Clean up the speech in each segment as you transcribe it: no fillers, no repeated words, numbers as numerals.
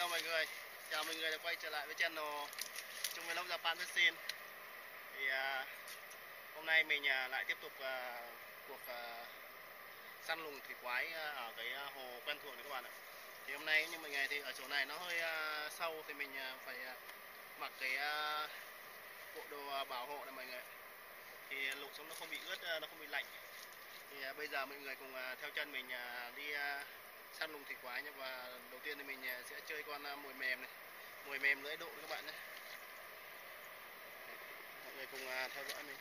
Hello mọi người, chào mọi người đã quay trở lại với channel Trung Vlog Japan Fishing. Thì hôm nay mình lại tiếp tục cuộc săn lùng thủy quái ở cái hồ quen thuộc này các bạn ạ. Thì hôm nay như mọi ngày thì ở chỗ này nó hơi sâu thì mình phải mặc cái bộ đồ bảo hộ này mọi người. Thì lội xuống nó không bị ướt, nó không bị lạnh. Thì bây giờ mọi người cùng theo chân mình đi săn lùng thủy quái nhé. Và đầu tiên thì mình sẽ chơi con mồi mềm này, mồi mềm lưỡi độ các bạn nhé. Mọi người cùng theo dõi mình.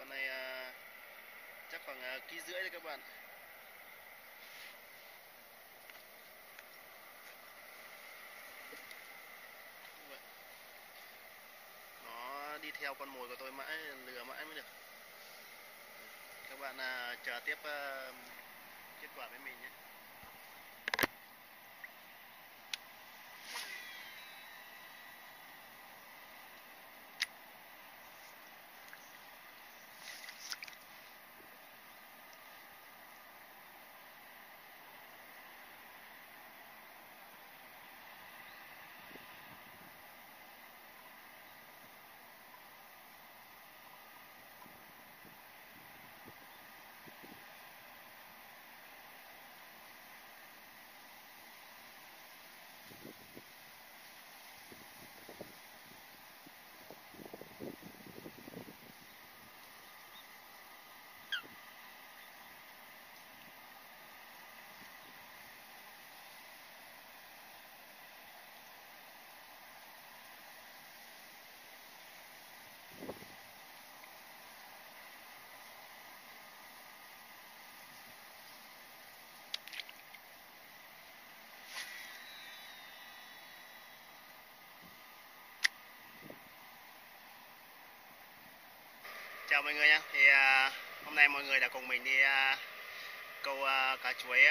Con này chắc khoảng ký rưỡi đấy các bạn. Nó đi theo con mồi của tôi mãi, lừa mãi mới được. Các bạn chờ tiếp kết quả với mình nhé. Chào mọi người nhé. Thì hôm nay mọi người đã cùng mình đi câu cá chuối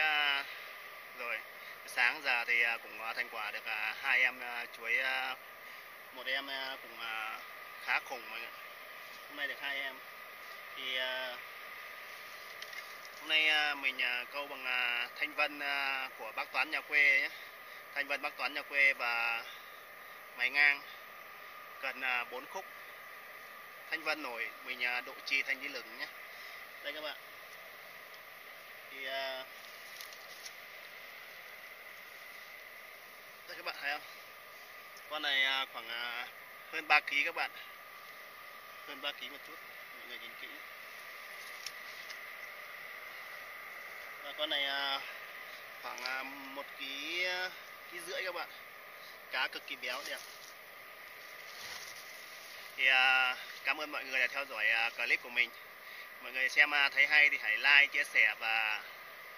rồi. Sáng giờ thì cũng có thành quả được 2 em chuối, một em cũng khá khủng mọi người. Hôm nay được 2 em. Thì hôm nay mình câu bằng thanh vân của bác Toán nhà quê nhé. Thanh vân bác Toán nhà quê và máy ngang cần 4 khúc. Thanh vân nổi mình độ trì thành đi lửng nhé. Đây các bạn. Thì đây các bạn thấy không? Con này khoảng hơn 3 kg các bạn. hơn 3 kg một chút, mọi người nhìn kỹ. Và con này khoảng 1 kg rưỡi các bạn. Cá cực kỳ béo đẹp. Thì cảm ơn mọi người đã theo dõi clip của mình. Mọi người xem thấy hay thì hãy like, chia sẻ, và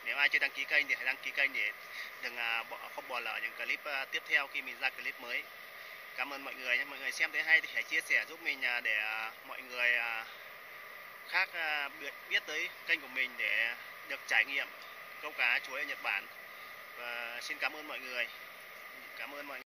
nếu ai chưa đăng ký kênh thì hãy đăng ký kênh để đừng không bỏ lỡ những clip tiếp theo khi mình ra clip mới. Cảm ơn mọi người nhé. Mọi người xem thấy hay thì hãy chia sẻ giúp mình để mọi người khác biết tới kênh của mình để được trải nghiệm câu cá chuối ở Nhật Bản. Và xin cảm ơn mọi người. Cảm ơn mọi người.